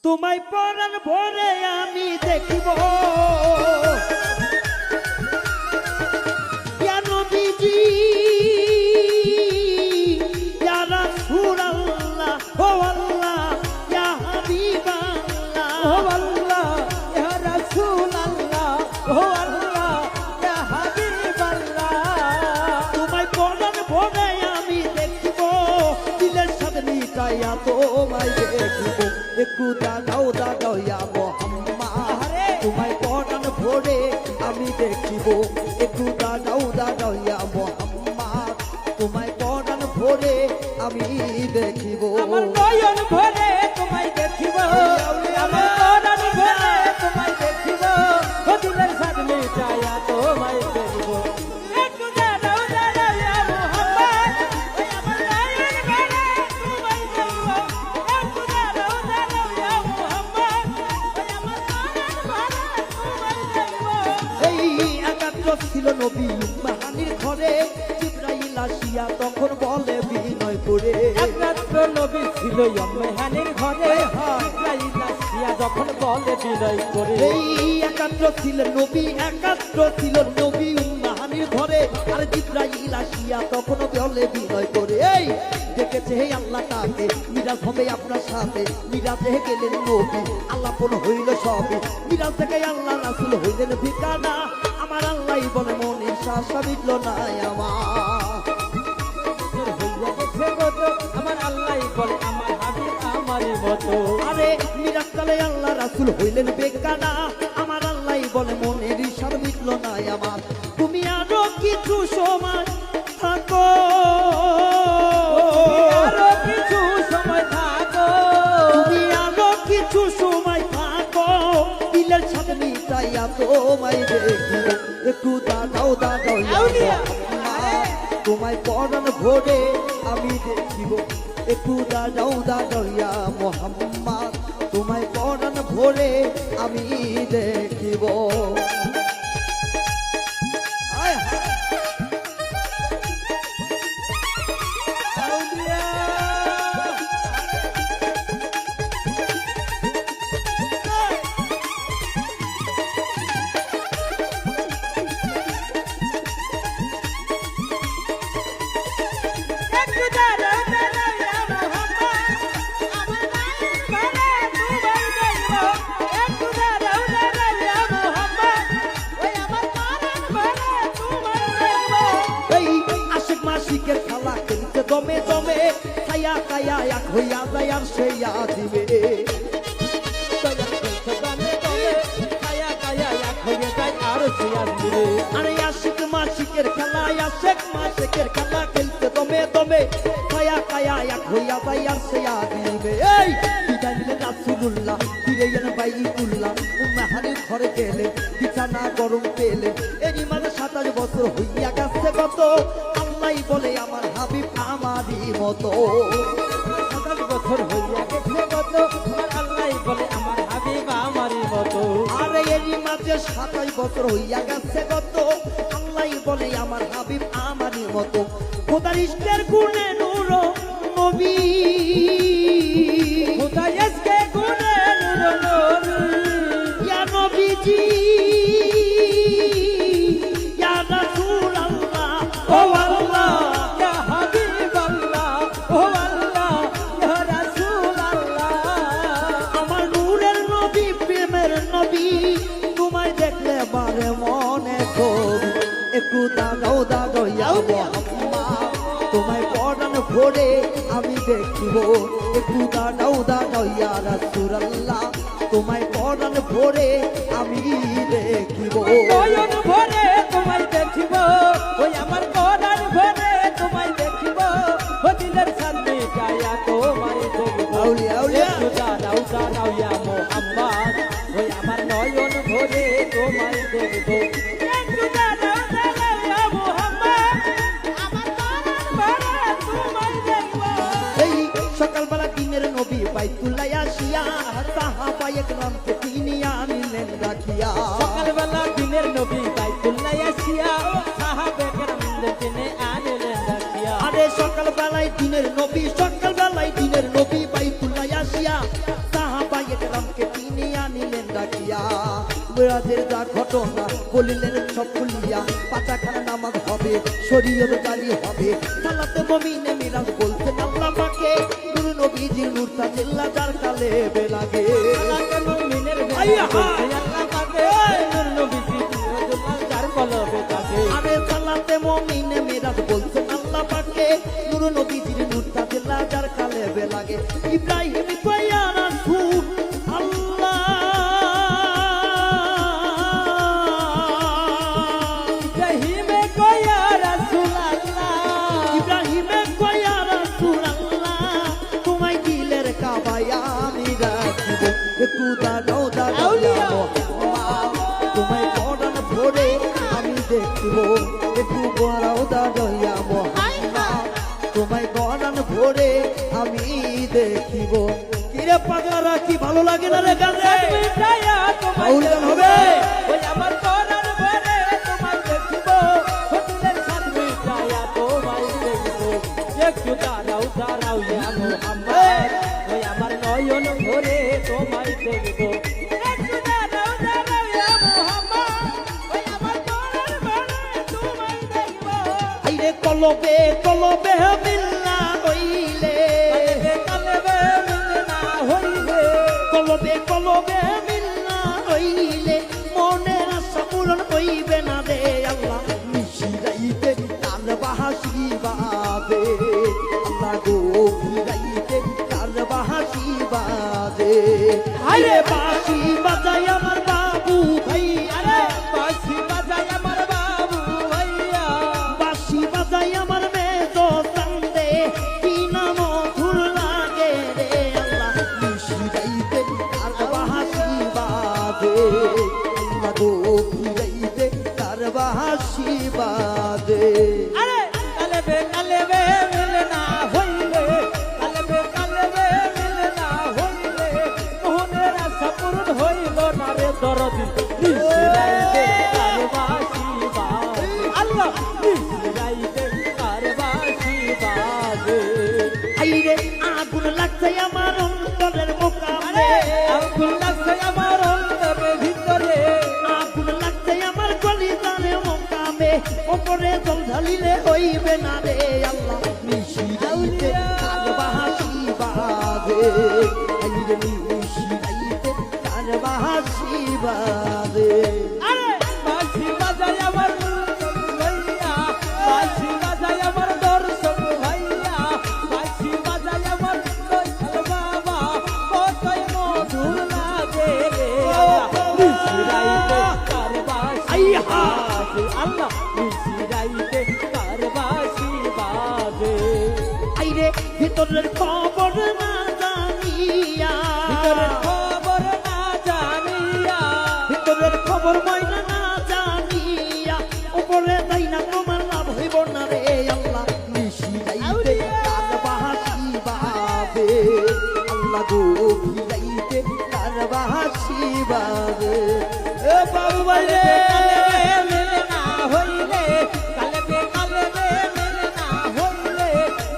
তোমায় পরাণ ভরে আমি দেখিব ইয়া নবীজি ইয়া রাসূলুল্লাহ ও আল্লাহ ইয়া হাবিবাল্লাহ ও আল্লাহ ইয়া রাসূলুল্লাহ ও আল্লাহ ইয়া হাবিবাল্লাহ তোমায় পরাণ ভরে আমি দেখিব দিলের সাথে মিটাইয়া তোমায় দেখিব একটু দাঁড়াও দাঁড়াও ইয়া মুহাম্মদ তোমায় পরাণ ভরে আমি দেখিব একটু দাঁড়াও দাঁড়াও ইয়া মুহাম্মদ তোমায় পরাণ ভরে আমি দেখিব আমার নয়ন ভরে তোমায় দেখিব আমার পরাণ ভরে তোমায় দেখিব ও দিলের সাথ মিটাইয়া তোমায় দেখিব একটু দাঁড়াও দাঁড়াও ইয়া মুহাম্মদ ওই আমার নয়ন ভরে তোমায় দেখিব একটু দাঁড়াও দাঁড়াও ইয়া মুহাম্মদ ওই আমার পরাণ ভরে তোমায় দেখিব এই একাত্র ছিল নবী উম্মাহানির ঘরে জিবরাইল আসিয়া তখন বলে বিনয় করে একমাত্র নবী ছিল ইম্মেহানের ঘরে ইসরাইল আসিয়া যখন বলে বিনয় করে এই একাত্র ছিল নবী উম্মাহানির ঘরে আর জিবরাইল আসিয়া তখন বলে বিনয় করে এই দেখেছে হে আল্লাহ তাকে মিরাজ হবে আপনার সাথে মিরাজে গেলেন নবী আল্লাহ পন হইল সবে মিরাজ থেকে আল্লাহ রাসূল হইলেন ঠিকানা আমার আল্লাহই বলে মনের শাসা মিটল না আমার হইয়া গেছে গত আমার আল্লাহই বলে আমার হাবিব আমারই মতো আরে মিরাজ কালে আল্লাহ রাসূল হইলেন বেকানা আমার আল্লাহই বলে মনের ইশার মিটল না আমার তুমি আরো কিছু সময় থাকো আরো কিছু সময় থাকো তুমি আরো কিছু সময় থাকো দিলের সাথে মিটাইয়া তোমায় দেখিব একটু দাঁড়াও দাঁড়াও ইয়া মুহাম্মদ তোমায় পরাণ ভরে আমি দেখিব একটু দাঁড়াও দাঁড়াও ইয়া মুহাম্মদ তোমায় পরাণ ভরে আমি দেখিব আয় হায় সাউদিয়া একটু দাঁড়াও দাঁড়াও ইয়া মুহাম্মদ আমার নয়ন ভরে তোমায় দেখিব একটু দাঁড়াও দাঁড়াও ইয়া মুহাম্মদ ওই আমার পরাণ ভরে তোমায় দেখিব এই আশিক মাসিকের খেলা খেলতে দমে দমে খায়া খায়া এক হইয়া যায় আর সেইয়া দিবে আরে আশিক মাসিকের খেলা খেলতে দমে দমে খায়া খায়া এক হইয়া যায় আর সেইয়া দিবে এই বিদায় নিলেন রাসূলুল্লাহ ফিরে এলেন বাইতুল্লাহ উম্মাহানির ঘরে গেলেন বিছানা গরম পেলেন এরই মাঝে 27 বছর হইয়া গেছে কত আল্লাহই বলে আমার হাবিব আমারই মতো 27 বছর হইয়া গেছে গত আমার আল্লাহই বলে আমার হাবিব আমারই মতো আরে এরই মাঝে 27 বছর হইয়া গেছে কত আল্লাহই বলে আমার হাবিব আমারই মতো খোদার ইশকের গুণে নূর নবী খোদাই আজকে গুণে নূর নবী ইয়া নবীজি ইয়া রাসূলুল্লাহ ও আল্লাহ ইয়া হাবিবাল্লাহ ও আল্লাহ ইয়া রাসূলুল্লাহ আমার নূরের নবী প্রেমের নবী তোমায় দেখলে বারে মনে করি একটু দাঁড়াও দাঁড়াও ইয়া মুহাম্মদ তোমায় পরাণ ভরে আমি দেখিব একটু দাঁড়াও দাঁড়াও ইয়া রাসূলুল্লাহ তোমায় পরাণ ভরে আমি দেখিব নয়ন ভরে তোমায় দেখিব ওই আমার পরাণ ভরে তোমায় দেখিব ও দিলের সামনে গায়া তোমায় দেখিব আউলিয়া আউলিয়া একটু দাঁড়াও দাঁড়াও ইয়া মুহাম্মদ ওই আমার নয়ন ভরে তোমায় দেখিব একটু দাঁড়াও দাঁড়াও ইয়া মুহাম্মদ আমার পরাণ ভরে তোমায় দেখিব এই সকালবেলা দিনের নবী বাইতুল্লাহ আসিয়া সাহাবা একরামকে তিনি আনিলেন রাখিয়া সকালবেলা দিনের নবী বাইতুল্লাহ আসিয়া সাহাবে কেরামদের টেনে আনলেন রাখিয়া আরে সকালবেলায় দিনের নবী বাইতুল্লাহ আসিয়া সাহাবা রামকে তিনি আনিলেন ডাকিয়া মেরাজের যা ঘটনা বলিলেন সব খুলিয়া পাঁচাখানা নামাজ হবে শরীয়ত জারি হবে সালাতে মুমিনে মিরাজ বলছেন আল্লাহ পাকে নূর নবীজির নূরটা জিল্লা যার কালে বেলাগে সালাতে মুমিনের আইয়া আল্লাহ পাকে নূর নবীজি যার কলবে থাকে আরে সালাতে মুমিনে মিরাজ বলছেন আল্লাহ পাকে নূর নবীজির নূরটা জিল্লা যার কালে বেলাগে ইব্রাহিম কইয়া রাসূল আল্লাহ ইব্রাহিমে কয়া রাসূলুল্লাহ ইব্রাহিমে কয়া রাসূলুল্লাহ তোমায় দিলের কাবায়া আমি রাখিব একটু দাঁড়াও দাঁড়াও তোমায় পরাণ ভরে আমি দেখব একটু বড়াও দাঁড়াইয়া মোহাম্মদ তোমায় পরাণ ভরে আমি দেখিব কিরে পাগলারা কি ভালো লাগে না রে গান রে মিটায়া তোমায় বাউল গান হবে ওই আমার পরাণ ভরে তোমায় দেখিব হুজুরের সাথ মিটায়া তোমায় দেখিব একটু দাঁড়াও দাঁড়াও ইয়া মুহাম্মদ ওই আমার নয়ন ভরে তোমায় দেখিব একটু দাঁড়াও দাঁড়াও ইয়া মুহাম্মদ ওই আমার পরাণ ভরে তোমায় দেখিব আইরে কলবে কলবে মিল্লা হইলে কালবে মিলনা হইবে কলবে কলবে মিল্লা হইলে মনের আশা পূরণ হইবে না রে আল্লাহ মিশিরাইতে তার বাহাসি বাজে আল্লাহ গো ফিরাইতে তার বাহাসি বাজে আরে বাঁশি বাজাই আমার বাবু ভাই আরে বাঁশি বাজায় আমার বাবু ভাইয়া বাঁশি বাজাই আমার মেজো চান্দে কি নাম মধুর লাগে রে আল্লাহ মিশিরাইতে তার বাহাসি বাজে আল্লাহ গো ফিরাইতে তার বাহাসি বাজে আরে কালবে কালবে মিলনা হইলে কালবে মিলনা হইলে মোহনের আশা পূরণ হইল না রে দরদি মিশরাইতে কারবাসি বাজে আল্লাহ মিশরাইতে কারবাসি বাজে আইরে আগুন লাগছে আমার অন্তরের মোকামে আগুন লাগছে আমার অন্তরের ভিতরে আগুন লাগছে আমার কলিজারে মোকামে ওপরে জল ঢালিলে হইবে না রে আল্লাহ মিশিরাইতে তার বাহাসি বাজে আইরে মিশিরাইতে তার বাহাসি বাজে আরে বাঁশি বাজায় আমার ভাইয়া বাঁশি বাজায় আমার দর্শক ভাইয়া বাঁশি বাজায় আমার দয়াল বাবা কতই মধুর লাগে রে মিশরাইতে কার বাঁশি বাজে আল্লাহ মিশরাইতে কার বাঁশি বাজে আইরে ভিতরের খবর না জানিয়া ভিতরের খবর না জানিয়া ভিতরের খবর ময়না না জানিয়া উপরে যাই না তোমার লাভ হইব না রে আল্লাহ মিশিরাইতে তার বাহাসি বাজে আল্লাহ গো ফিরাইতে তার বাহাসি বাজে এ বাবু ভাই রে মিলনা হইলে কালবে মিলনা হইলে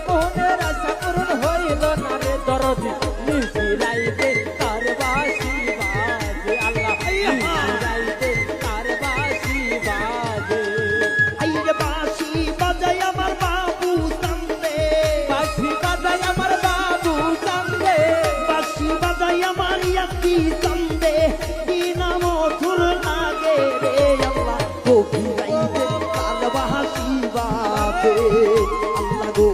মোহনের আশা পূরণ হইল না রে দরদি মিশরাইতে তার বাঁশি বাজে আল্লাহ মিশরাইতে তার বাঁশি বাজে আইরে বাঁশি বাজাই আমার বাবু সামনে বাঁশি বাজায় আমার বাবু সামনে বাঁশি বাজাই আমার ইয়াকি সামনে কি নাম মধুর লাগে রে আল্লাহ গো ফিরাইতে তার বাহাসি বাজে আল্লাহ গো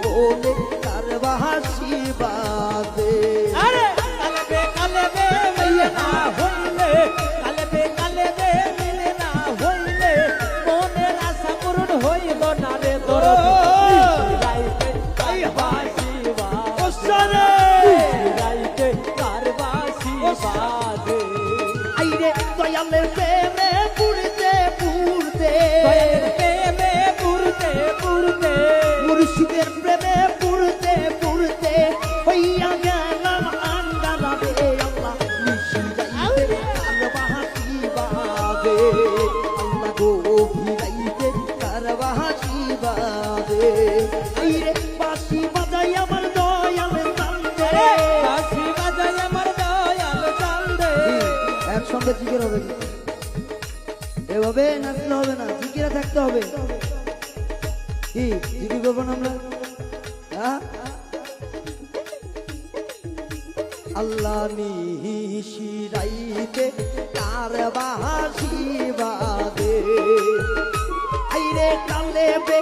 বলে তার বাহাসি বাজে আরে কালবে মিলনা হইলে কালবে মিলনা হইলে মনের আশা পূরণ হইল না রে দরদি মিশরাইতে কারবাসি বাজে মিশরাইতে কারবাসি বাজে আইরে দয়ালের প্রেমে পুরতে পুরতে দয়ালের প্রেমে পুরতে পুরতে মুর্শিদের প্রেমে পুরতে পুরতে হইয়া গেলাম আন্দারা রে আল্লাহ মিশিরাইতে তার বাহাসি বাজে আল্লাহ গো ফিরাইতে তার বাহাসি বাজে আইরে বাঁশি বাজাই আমার দয়াল সামনে বাঁশি বাজায় আমার দয়াল একসঙ্গে জিকির হবে কিন্তু। এভাবে নাচলে হবে না, জিকিরে থাকতে হবে। কি জিকির করবো না আমরা? হ্যাঁ? আল্লাহ নিশিরাইতে কার বাহাসি বাদে আইরে কালে বে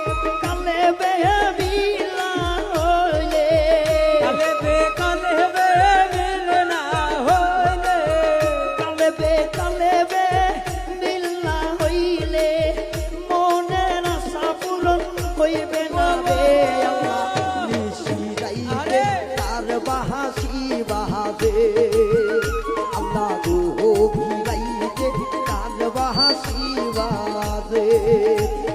বিলা হইলে কালে বে মিল না হইলে কালে বে বিলা হইলে মনের আশা পূরণ হইবে না রে আল্লাহ নিশিরাইতে কার বাহাসি বাদে আল্লাহ গো ভিড়াইতে কার বাহাসি বাদে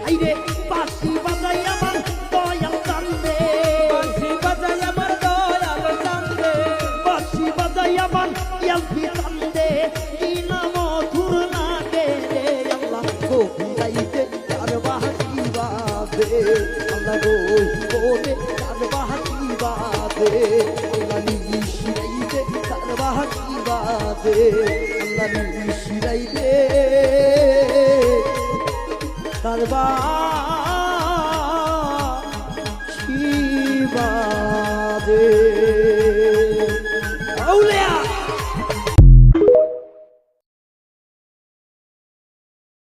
আইরে বাঁশি বাজাই আমার দয়াল কান্দে বাঁশি বাজাই আমার দয়াল কান্দে বাঁশি বাজাই আমার ইয়ালফি কান্দে কি না মধুর লাগে রে আল্লাহ গো ভিড়াইতে কার বাহাসি বাদে আল্লাহ গো বলে কার বাহাসি বাদে আল্লাহ নিশিরাইতে কার বাহাসি বাদে আল্লাহ নিশিরাইতে কার বাহাসি বাদে